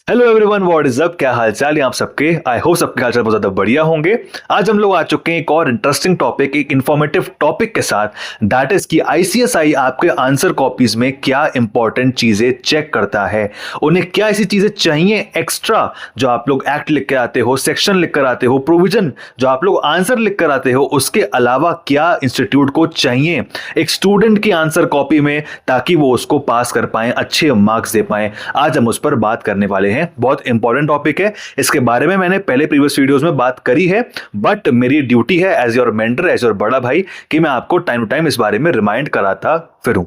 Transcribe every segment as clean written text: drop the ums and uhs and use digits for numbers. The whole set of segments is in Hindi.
Hello everyone, what is up. क्या हालचाल है आप सबके। आई होप सबके हालचाल बहुत ज्यादा बढ़िया होंगे। आज हम लोग आ चुके हैं एक और इंटरेस्टिंग टॉपिक, एक इंफॉर्मेटिव टॉपिक के साथ, दैट इज कि आईसीएसआई आपके आंसर कॉपीज में क्या इंपॉर्टेंट चीजें चेक करता है। उन्हें क्या ऐसी चीजें चाहिए एक्स्ट्रा जो आप लोग एक्ट लिख कर आते हो, सेक्शन लिख कर आते हो, प्रोविजन जो आप लोग आंसर लिख कर आते हो, उसके अलावा क्या इंस्टीट्यूट को चाहिए एक स्टूडेंट की आंसर कॉपी में, ताकि वो उसको पास कर पाए, अच्छे मार्क्स दे पाए। आज हम उस पर बात करने वाले हैं। बहुत इंपॉर्टेंट टॉपिक है। इसके बारे में मैंने पहले प्रीवियस वीडियोस में बात करी है, बट मेरी ड्यूटी है as your mentor, as your बड़ा भाई, कि मैं आपको टाइम टू टाइम इस बारे में रिमाइंड कराता फिरूं।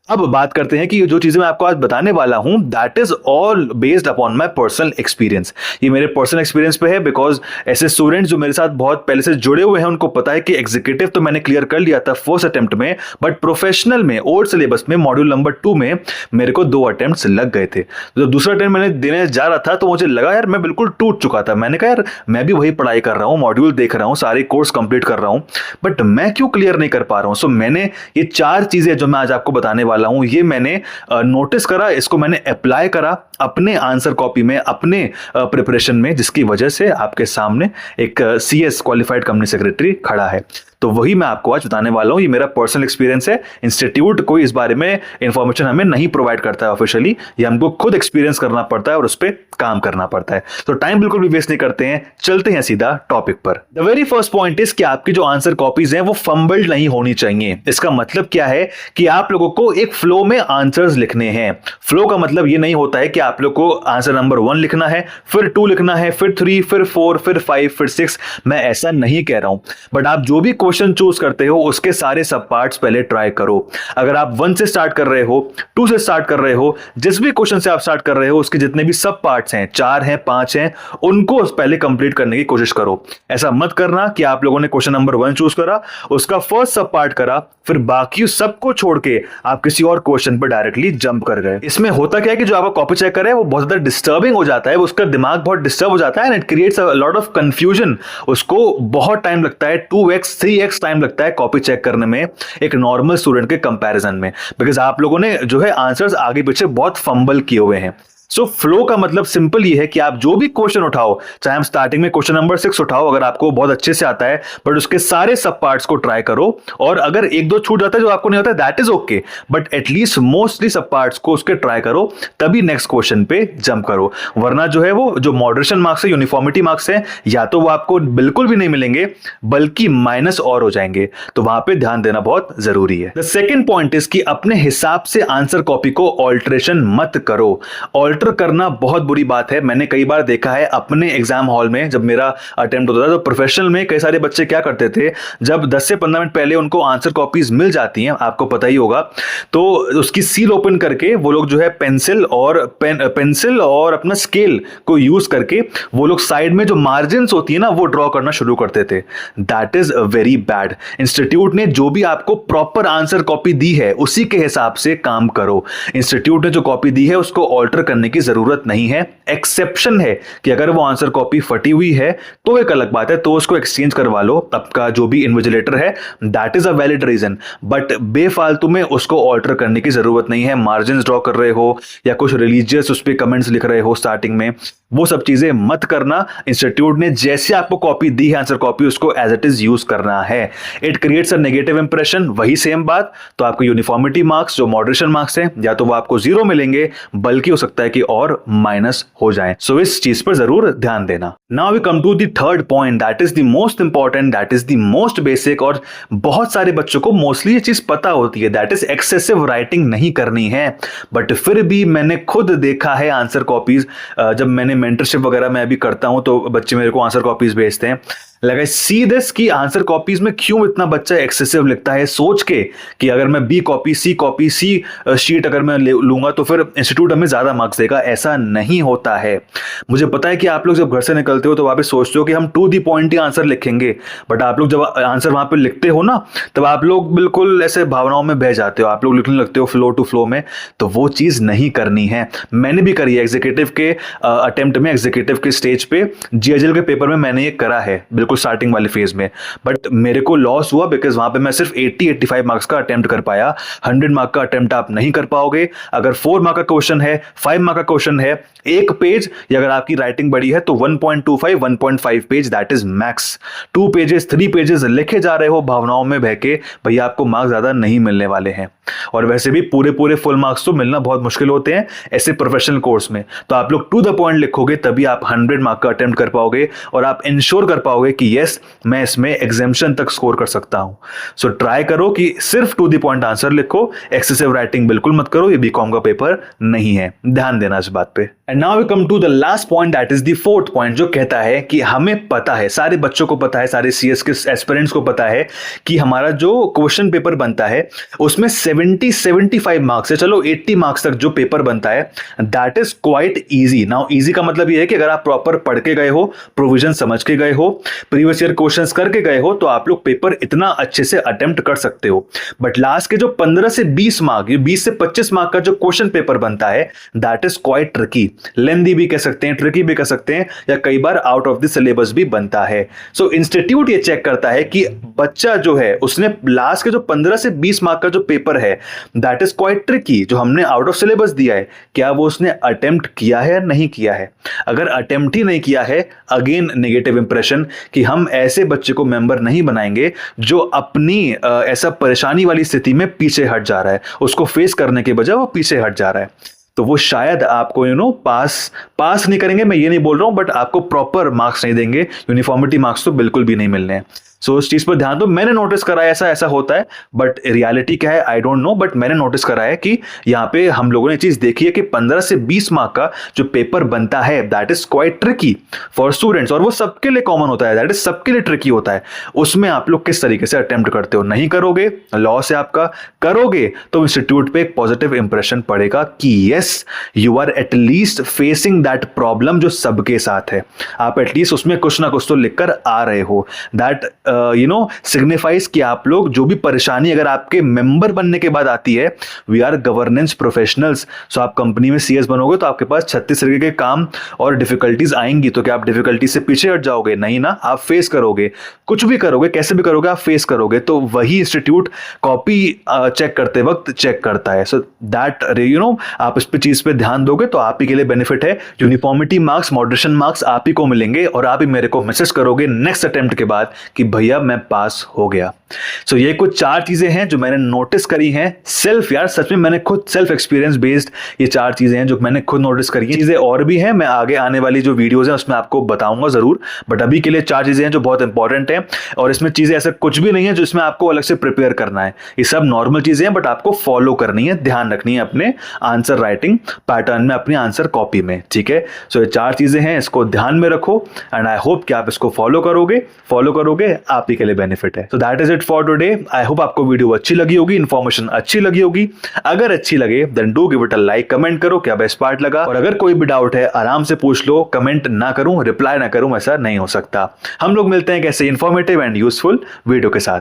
अब बात करते हैं कि जो चीजें मैं आपको आज बताने वाला हूं, that is all based upon my personal experience. ये मेरे पर्सनल एक्सपीरियंस पे है, बिकॉज ऐसे स्टूडेंट्स जो मेरे साथ बहुत पहले से जुड़े हुए हैं उनको पता है कि एग्जीक्यूटिव तो मैंने क्लियर कर लिया था फर्स्ट अटेम्प्ट में, बट प्रोफेशनल में ओल्ड सिलेबस में मॉड्यूल नंबर 2 में मेरे को 2 अटेम्प्ट्स लग गए थे। तो जब दूसरा अटेम्प्ट मैंने देने जा रहा था तो मुझे लगा यार मैं बिल्कुल टूट चुका था। मैंने कहा यार मैं भी वही पढ़ाई कर रहा हूँ, मॉड्यूल देख रहा हूँ, सारे कोर्स कंप्लीट कर रहा हूँ, बट मैं क्यों क्लियर नहीं कर पा रहा हूँ। सो मैंने ये 4 चीजें जो मैं आज आपको बताने वाला हूँ, ये मैंने नोटिस करा, इसको मैंने अप्लाई करा अपने आंसर कॉपी में, अपने प्रिपरेशन में, जिसकी वजह से आपके सामने एक सीएस क्वालिफाइड कंपनी सेक्रेटरी खड़ा है। तो वही मैं आपको आज बताने वाला हूं। ये मेरा पर्सनल एक्सपीरियंस है। इंस्टीट्यूट कोई इस बारे में इंफॉर्मेशन हमें नहीं प्रोवाइड करता है ऑफिशियली, ये हमको खुद एक्सपीरियंस करना पड़ता है और उस पर काम करना पड़ता है। तो टाइम बिल्कुल भी वेस्ट नहीं करते हैं, चलते हैं सीधा टॉपिक पर। The very first point is कि आपकी जो आंसर कॉपीज हैं वो फंबल्ड नहीं होनी चाहिए। इसका मतलब क्या है कि आप लोगों को एक फ्लो में आंसर्स लिखने हैं। फ्लो का मतलब ये नहीं होता है कि आप लोग को आंसर नंबर 1 लिखना है, फिर 2 लिखना है, फिर 3, फिर 4, फिर 5, फिर 6। मैं ऐसा नहीं कह रहा हूं, बट आप जो भी क्वेश्चन चूज करते हो उसके सारे सब पार्ट्स पहले ट्राई करो। अगर आप 1 से स्टार्ट कर रहे हो, 2 से स्टार्ट कर रहे हो, जिस भी क्वेश्चन से आप स्टार्ट कर रहे हो उसके जितने भी सब पार्ट्स हैं, 4 हैं, 5 हैं, उनको पहले कंप्लीट करने की कोशिश करो। ऐसा मत करना कि आप लोगों ने क्वेश्चन नंबर 1 चूज करा, उसका फर्स्ट सब पार्ट करा, फिर बाकी सबको छोड़ के आप किसी और क्वेश्चन पर डायरेक्टली जंप कर गए। इसमें होता क्या है कि जो आपका कॉपी चेक करे वो बहुत ज्यादा डिस्टर्बिंग हो जाता है, उसका दिमाग बहुत डिस्टर्ब हो जाता है and it creates a lot of confusion. उसको बहुत टाइम लगता है, 2x 3x टाइम लगता है कॉपी चेक करने में एक नॉर्मल स्टूडेंट के कंपैरिजन में, बिकॉज आप लोगों ने जो है आंसर्स आगे पीछे बहुत फंबल किए हुए हैं। सो फ्लो का मतलब सिंपल ये है कि आप जो भी क्वेश्चन उठाओ, चाहे हम स्टार्टिंग में क्वेश्चन नंबर 6 उठाओ, अगर आपको बहुत अच्छे से आता है, बट उसके सारे सब पार्ट्स को ट्राई करो, और अगर 1-2 छूट जाता है जो आपको नहीं होता है, that is okay, but at least mostly सब पार्ट्स को उसके ट्राई करो, तभी नेक्स्ट क्वेश्चन पे जंप करो। वरना जो है वो जो मॉडरेशन मार्क्स है, यूनिफॉर्मिटी मार्क्स है, या तो वो आपको बिल्कुल भी नहीं मिलेंगे बल्कि माइनस और हो जाएंगे। तो वहां पे ध्यान देना बहुत जरूरी है। द सेकेंड पॉइंट इज कि अपने हिसाब से आंसर कॉपी को ऑल्ट्रेशन मत करो। करना बहुत बुरी बात है। मैंने कई बार देखा है अपने एग्जाम हॉल में, जब मेरा अटेम्प्ट होता था तो प्रोफेशनल में कई सारे बच्चे क्या करते थे, जब 10 से 15 मिनट पहले उनको आंसर कॉपीज मिल जाती हैं, आपको पता ही होगा, तो उसकी सील ओपन करके वो लोग जो है पेंसिल और अपना स्केल को यूज करके वो लोग साइड में जो मार्जिन होती है ना वो ड्रॉ करना शुरू करते थे। That is very bad. Institute ने जो भी आपको प्रॉपर आंसर कॉपी दी है उसी के हिसाब से काम करो। इंस्टीट्यूट ने जो कॉपी दी है उसको ऑल्टर करने की जरूरत नहीं है। एक्सेप्शन है कि अगर वो आंसर कॉपी फटी हुई है तो एक अलग बात है, तो उसको एक्सचेंज करवा लो, आपका जो भी इन्विजिलेटर है, that is a valid reason, but बेफालतू में उसको ऑल्टर करने की जरूरत नहीं है। मार्जिन ड्रॉ कर रहे हो या कुछ रिलीजियस उस पर कमेंट्स लिख रहे हो स्टार्टिंग में, वो सब चीजें मत करना। इंस्टीट्यूट ने जैसे आपको कॉपी दी है आंसर कॉपी, उसको एज इट इज यूज करना है। It creates a negative impression. वही सेम बात, तो आपको यूनिफॉर्मिटी मार्क्स जो मॉडरेशन मार्क्स हैं, या तो वो आपको 0 मिलेंगे, बल्कि हो सकता है कि और माइनस हो जाए। सो इस चीज पर जरूर ध्यान देना। Now we come to the third point, that is the most important, that is the most basic, और बहुत सारे बच्चों को मोस्टली ये चीज पता होती है, दैट इज एक्सेसिव राइटिंग नहीं करनी है। बट फिर भी मैंने खुद देखा है आंसर कॉपीज, जब मैंने मेंटरशिप वगैरह मैं अभी करता हूं तो बच्चे मेरे को आंसर कॉपीज भेजते हैं। लाइक आई सी दिस कि आंसर कॉपीज में क्यों इतना बच्चा एक्सेसिव लिखता है, सोच के कि अगर मैं बी कॉपी, सी शीट अगर मैं लूंगा तो फिर इंस्टीट्यूट हमें ज्यादा मार्क्स देगा। ऐसा नहीं होता है। मुझे पता है कि आप लोग जब घर से निकलते हो तो वहां पे सोचते हो कि हम टू दी पॉइंट ही आंसर लिखेंगे, बट आप लोग जब आंसर वहां पे लिखते हो ना, तब आप लोग बिल्कुल ऐसे भावनाओं में बह जाते हो, आप लोग लिखने लगते हो फ्लो टू फ्लो में। तो वो चीज नहीं करनी है। मैंने भी करी है एग्जीक्यूटिव के अटेम्प्ट में, एग्जीक्यूटिव के स्टेज पे, जीएचएल के पेपर में मैंने ये करा है। बिल्कुल बिल्कुल स्टार्टिंग वाले फेज में, बट मेरे को लॉस हुआ बिकॉज वहां पे मैं सिर्फ 80-85 मार्क्स का अटेम्प्ट कर पाया। 100 मार्क का अटेम्प्ट आप नहीं कर पाओगे। अगर 4 मार्क का क्वेश्चन है, 5 मार्क का क्वेश्चन है, एक पेज, या अगर आपकी राइटिंग बड़ी है तो 1.25 1.5 page, that is max. 2 pages 3 pages लिखे जा रहे हो भावनाओं में बह के, भैया आपको मार्क्स ज्यादा नहीं मिलने वाले हैं। और वैसे भी पूरे पूरे फुल मार्क्स तो मिलना बहुत मुश्किल होते हैं ऐसे प्रोफेशनल कोर्स में। तो आप लोग टू द पॉइंट लिखोगे तभी आप 100 मार्क का अटेम्प्ट कर पाओगे और आप इंश्योर कर पाओगे कि यस मैं इसमें एग्जामिशन तक स्कोर कर सकता हूं। सो ट्राई करो कि सिर्फ टू द पॉइंट आंसर लिखो, एक्सेसिव राइटिंग बिल्कुल मत करो, ये बीकॉम का पेपर नहीं है, ध्यान देना इस बात पे। And now we come to the last point, that is the fourth point, जो कहता है कि हमें पता है, सारे बच्चों को पता है, सारे सीएस के एस्पिरेंट्स को पता है कि हमारा जो क्वेश्चन पेपर बनता है उसमें 70-75 मार्क्स है, चलो 80 मार्क्स तक जो पेपर बनता है, that is quite easy. Now easy का मतलब ये है कि अगर आप प्रॉपर पढ़ के गए हो, प्रोविजन समझ के गए हो, प्रीवियस ईयर क्वेश्चंस करके गए हो, तो आप लोग पेपर इतना अच्छे से अटेम्प्ट कर सकते हो। बट लास्ट के जो 15 से 20 मार्क, 20 से 25 मार्क का जो क्वेश्चन पेपर बनता है, दैट इज क्वाइट ट्रिकी। लेंदी भी कह सकते हैं, ट्रिकी भी कह सकते हैं, या कई बार आउट ऑफ द सिलेबस भी बनता है। सो इंस्टीट्यूट ये चेक करता है कि बच्चा जो है उसने लास्ट के जो 15 से 20 मार्क का जो पेपर है, दैट इज क्वाइट ट्रिकी, जो हमने आउट ऑफ सिलेबस दिया है, क्या वो उसने अटेम्प्ट किया है या नहीं किया है। अगर अटेम्प्ट ही नहीं किया है, अगेन नेगेटिव इंप्रेशन कि हम ऐसे बच्चे को मेंबर नहीं बनाएंगे जो अपनी ऐसा परेशानी वाली स्थिति में पीछे हट जा रहा है, उसको फेस करने के बजाय वो पीछे हट जा रहा है, तो वो शायद आपको पास नहीं करेंगे, मैं ये नहीं बोल रहा हूं, बट आपको प्रॉपर मार्क्स नहीं देंगे, यूनिफॉर्मिटी मार्क्स तो बिल्कुल भी नहीं मिलने हैं। सो उस चीज पर ध्यान दो। मैंने नोटिस करा है ऐसा होता है, बट रियलिटी क्या है आई डोंट नो, बट मैंने नोटिस करा है कि यहाँ पे हम लोगों ने चीज देखी है कि 15 से 20 मार्क का जो पेपर बनता है, that is quite tricky for students, और वो सबके लिए कॉमन होता है, दैट इज सबके लिए ट्रिकी होता है। उसमें आप लोग किस तरीके से अटेम्प्ट करते हो, नहीं करोगे लॉस है आपका, करोगे तो इंस्टीट्यूट पे एक पॉजिटिव इंप्रेशन पड़ेगा कि yes you are at least facing that problem जो सबके साथ है, आप एटलीस्ट उसमें कुछ ना कुछ तो लिखकर आ रहे हो। दैट सिग्निफाइज कि आप लोग जो भी परेशानी अगर आपके मेंबर बनने के बाद आती है, वी आर गवर्नेंस प्रोफेशनल्स, सो आप कंपनी में सीएस बनोगे तो आपके पास 36 तरीके के काम और डिफिकल्टीज आएंगी, तो क्या आप डिफिकल्टी से पीछे हट जाओगे? नहीं ना, आप फेस करोगे, कुछ भी करोगे, कैसे भी करोगे, आप फेस करोगे। तो वही इंस्टीट्यूट कॉपी चेक करते वक्त चेक करता है। सो दैट आप इस पे चीज पे ध्यान दोगे तो आप ही के लिए बेनिफिट है। यूनिफॉर्मिटी मार्क्स, मॉडरेशन मार्क्स आप ही को मिलेंगे और आप ही मेरे को मैसेज करोगे नेक्स्ट अटेम्प्ट के बाद कि भैया मैं पास हो गया। सो ये कुछ 4 चीजें हैं जो मैंने नोटिस करी हैं सेल्फ, यार सच में मैंने खुद सेल्फ एक्सपीरियंस बेस्ड ये 4 चीजें हैं जो मैंने खुद नोटिस करी हैं। चीजें और भी हैं, मैं आगे आने वाली जो वीडियोस हैं उसमें आपको बताऊंगा जरूर, बट अभी के लिए 4 चीजें हैं जो बहुत इंपॉर्टेंट हैं। और इसमें चीजें ऐसा कुछ भी नहीं है जो इसमें आपको अलग से प्रिपेयर करना है, ये सब नॉर्मल चीजें हैं, बट आपको फॉलो करनी है, ध्यान रखनी है अपने आंसर राइटिंग पैटर्न में, अपनी आंसर कॉपी में, ठीक है। सो ये 4 चीजें हैं, इसको ध्यान में रखो एंड आई होप कि आप इसको फॉलो करोगे, आप ही के लिए बेनिफिट है। So that is it for today. I hope आपको वीडियो अच्छी लगी होगी, इन्फॉर्मेशन अच्छी लगी होगी। अगर अच्छी लगे then do give it a like, comment करो क्या बेस्ट पार्ट लगा, और अगर कोई भी डाउट है आराम से पूछ लो, कमेंट ना करूं, रिप्लाई ना करूं, ऐसा नहीं हो सकता। हम लोग मिलते हैं कैसे इन्फॉर्मेटिव एंड यूजफुल वीडियो के साथ।